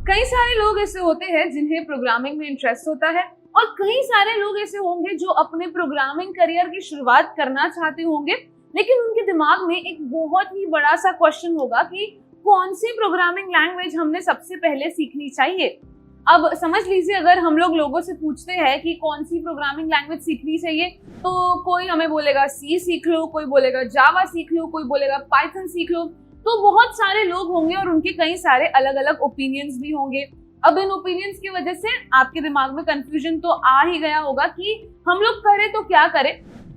कई सारे लोग ऐसे होते हैं जिन्हें प्रोग्रामिंग में इंटरेस्ट होता है और कई सारे लोग ऐसे होंगे जो अपने प्रोग्रामिंग करियर की शुरुआत करना चाहते होंगे, लेकिन उनके दिमाग में एक बहुत ही बड़ा सा क्वेश्चन होगा कि कौन सी प्रोग्रामिंग लैंग्वेज हमने सबसे पहले सीखनी चाहिए। अब समझ लीजिए, अगर हम लोगों से पूछते हैं कि कौन सी प्रोग्रामिंग लैंग्वेज सीखनी चाहिए, तो कोई हमें बोलेगा सी सीख लो, कोई बोलेगा जावा सीख लो, कोई बोलेगा पाइथन सीख लो। तो बहुत सारे लोग होंगे और उनके कई सारे अलग अलग ओपिनियंस भी होंगे। अब इन ओपिनियंस की वजह से आपके दिमाग में कंफ्यूजन तो आ ही गया होगा कि हम लोग करें तो क्या करें।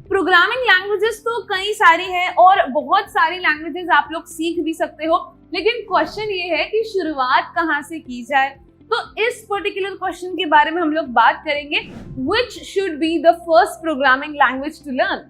प्रोग्रामिंग लैंग्वेजेस तो कई सारी है और बहुत सारी लैंग्वेजेस आप लोग सीख भी सकते हो, लेकिन क्वेश्चन ये है कि शुरुआत कहाँ से की जाए। तो इस पर्टिकुलर क्वेश्चन के बारे में हम लोग बात करेंगे, which should be the first programming language to learn.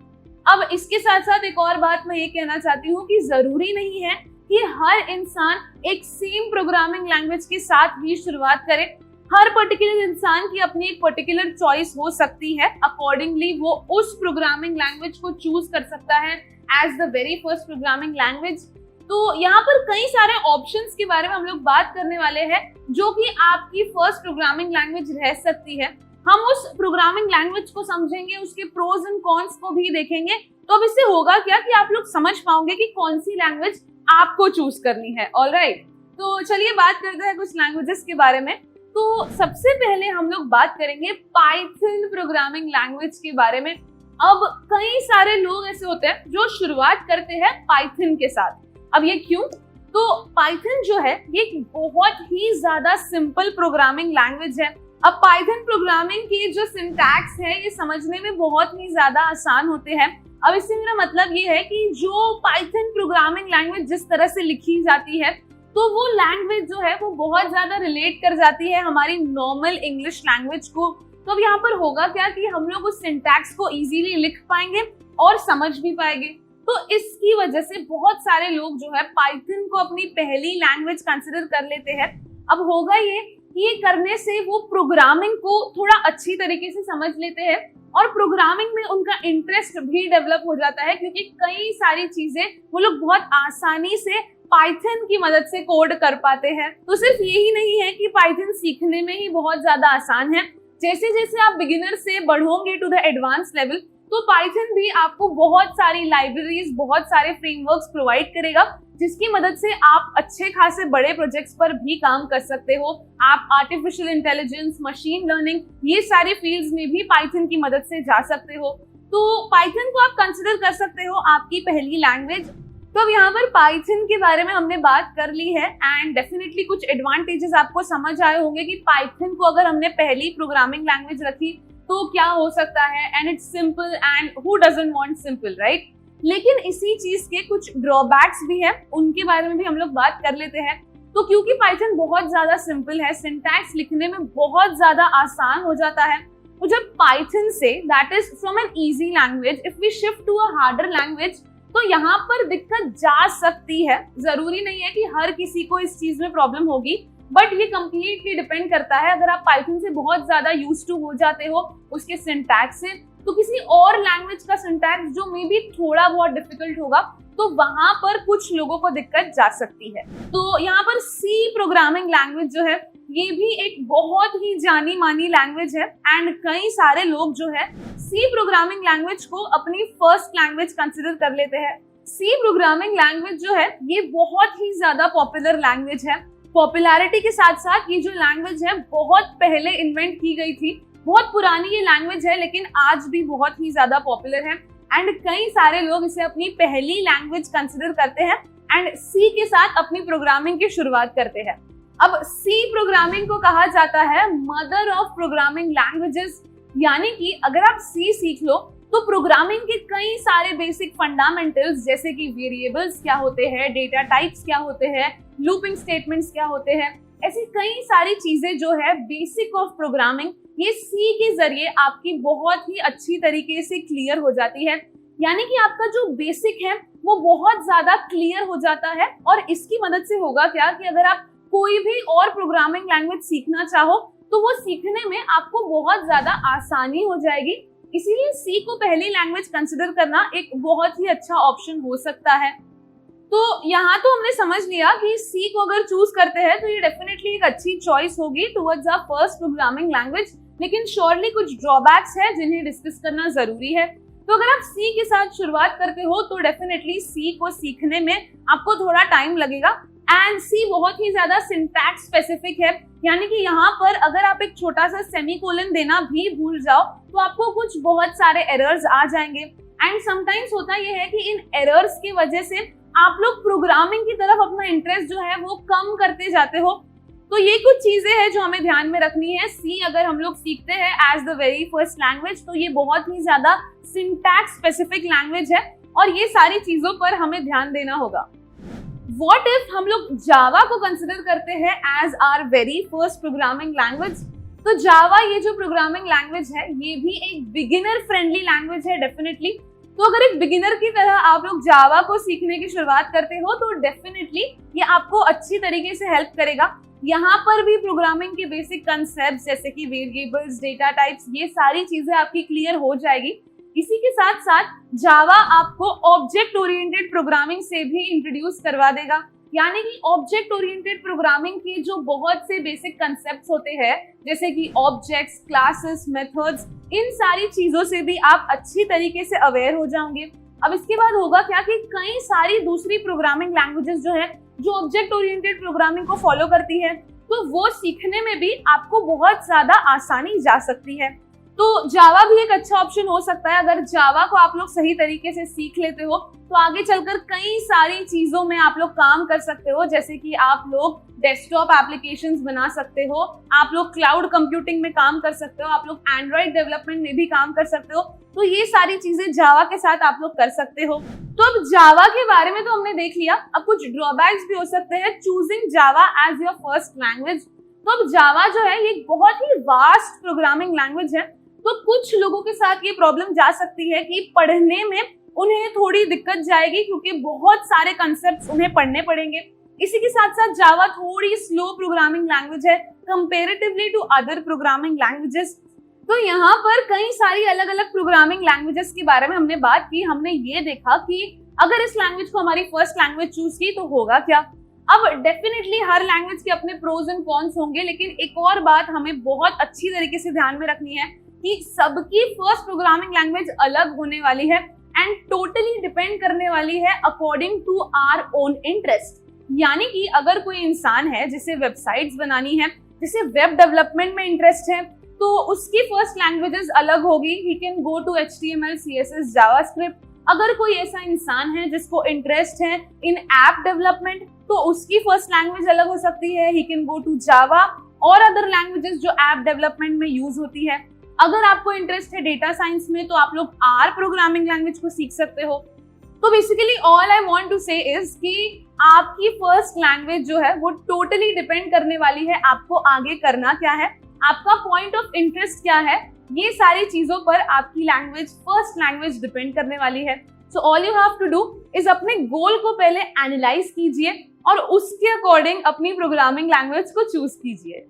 अब इसके साथ साथ एक और बात मैं ये कहना चाहती हूँ कि जरूरी नहीं है कि हर इंसान एक सेम प्रोग्रामिंग लैंग्वेज के साथ ही शुरुआत करे। हर पर्टिकुलर इंसान की अपनी एक पर्टिकुलर चॉइस हो सकती है, अकॉर्डिंगली वो उस प्रोग्रामिंग लैंग्वेज को चूज कर सकता है as the very first programming language. तो यहाँ पर कई सारे ऑप्शंस के बारे में हम लोग बात करने वाले हैं जो कि आपकी फर्स्ट प्रोग्रामिंग लैंग्वेज रह सकती है। हम उस प्रोग्रामिंग लैंग्वेज को समझेंगे, उसके प्रोज एंड कॉन्स को भी देखेंगे। तो अब इससे होगा क्या कि आप लोग समझ पाओगे कि कौन सी लैंग्वेज आपको चूज करनी है। ऑलराइट, तो चलिए बात करते हैं कुछ लैंग्वेजेस के बारे में। तो सबसे पहले हम लोग बात करेंगे पाइथन प्रोग्रामिंग लैंग्वेज के बारे में। अब कई सारे लोग ऐसे होते हैं जो शुरुआत करते हैं पाइथन के साथ। अब ये क्यों? तो पाइथन जो है ये एक बहुत ही ज्यादा सिंपल प्रोग्रामिंग लैंग्वेज है। अब पाइथन प्रोग्रामिंग की जो सिंटैक्स है ये समझने में बहुत ही ज्यादा आसान होते हैं। अब इससे मेरा मतलब ये है कि जो पाइथन प्रोग्रामिंग लैंग्वेज जिस तरह से लिखी जाती है, तो वो लैंग्वेज जो है वो बहुत ज्यादा रिलेट कर जाती है हमारी नॉर्मल इंग्लिश लैंग्वेज को। तो अब यहाँ पर होगा क्या कि हम लोग उस सिंटैक्स को इजीली लिख पाएंगे और समझ भी पाएंगे। तो इसकी वजह से बहुत सारे लोग जो है पाइथन को अपनी पहली लैंग्वेज कंसिडर कर लेते हैं। अब होगा ये करने से वो प्रोग्रामिंग को थोड़ा अच्छी तरीके से समझ लेते हैं और प्रोग्रामिंग में उनका इंटरेस्ट भी डेवलप हो जाता है, क्योंकि कई सारी चीजें वो लोग बहुत आसानी से पाइथन की मदद से कोड कर पाते हैं। तो सिर्फ यही नहीं है कि पाइथन सीखने में ही बहुत ज्यादा आसान है, जैसे जैसे आप बिगिनर से बढ़ोगे टू द एडवांस लेवल, तो पाइथन भी आपको बहुत सारी लाइब्रेरीज, बहुत सारे फ्रेमवर्क्स प्रोवाइड करेगा, जिसकी मदद से आप अच्छे खासे बड़े प्रोजेक्ट्स पर भी काम कर सकते हो। आप आर्टिफिशियल इंटेलिजेंस, मशीन लर्निंग, ये सारे फील्ड्स में भी पाइथन की मदद से जा सकते हो। तो पाइथन को आप कंसिडर कर सकते हो आपकी पहली लैंग्वेज। तो अब यहाँ पर पाइथन के बारे में हमने बात कर ली है एंड डेफिनेटली कुछ एडवांटेजेस आपको समझ आए होंगे कि पाइथन को अगर हमने पहली प्रोग्रामिंग लैंग्वेज रखी तो क्या हो सकता है, and it's simple and who doesn't want simple, right. लेकिन इसी चीज के कुछ ड्रॉबैक्स भी हैं, उनके बारे में भी हम लोग बात कर लेते हैं। तो क्योंकि पाइथन बहुत ज्यादा सिंपल है, सिंटैक्स लिखने में बहुत ज्यादा आसान हो जाता है, तो जब पाइथन से, that is from an easy language, if we shift to a harder language, तो यहाँ पर दिक्कत जा सकती है। जरूरी नहीं है कि हर किसी को इस चीज में प्रॉब्लम होगी, बट ये कंप्लीटली डिपेंड करता है। अगर आप पाइथन से बहुत ज्यादा यूज टू हो जाते हो उसके सिंटैक्स से, तो किसी और लैंग्वेज का सिंटैक्स जो मे बी थोड़ा बहुत डिफिकल्ट होगा, तो वहां पर कुछ लोगों को दिक्कत जा सकती है। तो यहाँ पर सी प्रोग्रामिंग लैंग्वेज जो है ये भी एक बहुत ही जानी मानी लैंग्वेज है एंड कई सारे लोग जो है सी प्रोग्रामिंग लैंग्वेज को अपनी फर्स्ट लैंग्वेज कंसिडर कर लेते हैं। सी प्रोग्रामिंग लैंग्वेज जो है ये बहुत ही ज्यादा पॉपुलर लैंग्वेज है। पॉपुलैरिटी के साथ साथ ये जो लैंग्वेज है बहुत पहले इन्वेंट की गई थी, बहुत पुरानी ये लैंग्वेज है, लेकिन आज भी बहुत ही ज्यादा पॉपुलर है एंड कई सारे लोग इसे अपनी पहली लैंग्वेज कंसिडर करते हैं एंड सी के साथ अपनी प्रोग्रामिंग की शुरुआत करते हैं। अब सी प्रोग्रामिंग को कहा जाता है मदर ऑफ प्रोग्रामिंग लैंग्वेजेस, यानी कि अगर आप सी सीख लो तो प्रोग्रामिंग के कई सारे बेसिक फंडामेंटल्स, जैसे कि वेरिएबल्स क्या होते हैं, डेटा टाइप्स क्या होते हैं, लूपिंग स्टेटमेंट्स क्या होते हैं, ऐसी कई सारी चीजें जो है बेसिक ऑफ प्रोग्रामिंग, ये सी के जरिए आपकी बहुत ही अच्छी तरीके से क्लियर हो जाती है। यानी कि आपका जो बेसिक है वो बहुत ज्यादा क्लियर हो जाता है और इसकी मदद से होगा क्या कि अगर आप कोई भी और प्रोग्रामिंग लैंग्वेज सीखना चाहो तो वो सीखने में आपको बहुत ज्यादा आसानी हो जाएगी। इसीलिए सी को पहली लैंग्वेज कंसिडर करना एक बहुत ही अच्छा ऑप्शन हो सकता है। तो यहाँ तो हमने समझ लिया कि सी को अगर चूज करते हैं तो ये डेफिनेटली एक अच्छी चॉइस होगी towards our first programming language, लेकिन श्योरली कुछ ड्रॉबैक्स है जिन्हें डिस्कस करना जरूरी है। तो अगर आप सी के साथ शुरुआत करते हो तो डेफिनेटली सी को सीखने में आपको थोड़ा टाइम लगेगा एंड सी बहुत ही ज्यादा सिंटैक्स स्पेसिफिक है, यानी कि यहाँ पर अगर आप एक छोटा सा सेमीकोलन देना भी भूल जाओ तो आपको कुछ बहुत सारे एरर्स आ जाएंगे एंड समटाइम्स होता यह है कि इन एरर्स की वजह से आप लोग प्रोग्रामिंग की तरफ अपना इंटरेस्ट जो है वो कम करते जाते हो। तो ये कुछ चीजें हैं जो हमें ध्यान में रखनी है। सी अगर हम लोग सीखते हैं as the very first language तो ये बहुत ही ज्यादा सिंटैक्स स्पेसिफिक लैंग्वेज है और ये सारी चीजों पर हमें ध्यान देना होगा। व्हाट इफ हम लोग जावा को कंसिडर करते हैं as our very first programming language? तो जावा ये जो प्रोग्रामिंग लैंग्वेज है ये भी एक बिगिनर फ्रेंडली लैंग्वेज है डेफिनेटली। तो अगर एक बिगिनर की तरह आप लोग जावा को सीखने की शुरुआत करते हो तो डेफिनेटली ये आपको अच्छी तरीके से हेल्प करेगा। यहाँ पर भी प्रोग्रामिंग के बेसिक कंसेप्ट जैसे कि वेरिएबल्स, डेटा टाइप्स, ये सारी चीजें आपकी क्लियर हो जाएगी। इसी के साथ साथ जावा आपको ऑब्जेक्ट ओरिएंटेड प्रोग्रामिंग से भी इंट्रोड्यूस करवा देगा, यानी कि ऑब्जेक्ट ओरिएंटेड प्रोग्रामिंग के जो बहुत से बेसिक कंसेप्ट्स होते हैं जैसे कि ऑब्जेक्ट्स, क्लासेस, मेथड्स, इन सारी चीजों से भी आप अच्छी तरीके से अवेयर हो जाओगे। अब इसके बाद होगा क्या कि कई सारी दूसरी प्रोग्रामिंग लैंग्वेजेस जो है जो ऑब्जेक्ट ओरिएंटेड प्रोग्रामिंग को फॉलो करती है तो वो सीखने में भी आपको बहुत ज्यादा आसानी जा सकती है। तो जावा भी एक अच्छा ऑप्शन हो सकता है। अगर जावा को आप लोग सही तरीके से सीख लेते हो तो आगे चलकर कई सारी चीजों में आप लोग काम कर सकते हो, जैसे कि आप लोग डेस्कटॉप एप्लीकेशंस बना सकते हो, आप लोग क्लाउड कंप्यूटिंग में काम कर सकते हो, आप लोग एंड्रॉइड डेवलपमेंट में भी काम कर सकते हो। तो ये सारी चीजें जावा के साथ आप लोग कर सकते हो। तो अब जावा के बारे में तो हमने देख लिया, अब कुछ ड्रॉबैक्स भी हो सकते हैं choosing Java as your first language. तो अब जावा जो है ये बहुत ही वास्ट प्रोग्रामिंग लैंग्वेज है, तो कुछ लोगों के साथ ये प्रॉब्लम जा सकती है कि पढ़ने में उन्हें थोड़ी दिक्कत जाएगी क्योंकि बहुत सारे कंसेप्ट्स उन्हें पढ़ने पड़ेंगे। इसी के साथ साथ जावा थोड़ी स्लो प्रोग्रामिंग लैंग्वेज है comparatively to other programming languages. तो यहाँ पर कई सारी अलग अलग प्रोग्रामिंग लैंग्वेजेस के बारे में हमने बात की। हमने ये देखा कि अगर इस लैंग्वेज को हमारी फर्स्ट लैंग्वेज चूज की तो होगा क्या। अब डेफिनेटली हर लैंग्वेज के अपने प्रोज एंड कॉन्स होंगे, लेकिन एक और बात हमें बहुत अच्छी तरीके से ध्यान में रखनी है कि सबकी फर्स्ट प्रोग्रामिंग लैंग्वेज अलग होने वाली है एंड टोटली डिपेंड करने वाली है according to our own interest. यानी कि अगर कोई इंसान है जिसे वेबसाइट्स बनानी है, जिसे वेब डेवलपमेंट में इंटरेस्ट है, तो उसकी फर्स्ट लैंग्वेजेस अलग होगी। He can go to HTML, CSS, JavaScript. अगर कोई ऐसा इंसान है जिसको इंटरेस्ट है इन ऐप डेवलपमेंट तो उसकी फर्स्ट लैंग्वेज अलग हो सकती है। ही कैन गो टू जावा और अदर लैंग्वेजेस जो ऐप डेवलपमेंट में यूज होती है। अगर आपको इंटरेस्ट है डेटा साइंस में तो आप लोग आर प्रोग्रामिंग लैंग्वेज को सीख सकते हो। तो basically all I want to say is कि आपकी फर्स्ट लैंग्वेज जो है वो टोटली डिपेंड करने वाली है आपको आगे करना क्या है, आपका पॉइंट ऑफ इंटरेस्ट क्या है, ये सारी चीजों पर आपकी लैंग्वेज, फर्स्ट लैंग्वेज डिपेंड करने वाली है। So all you have to do is अपने गोल को पहले एनालाइज कीजिए और उसके अकॉर्डिंग अपनी प्रोग्रामिंग लैंग्वेज को चूज कीजिए।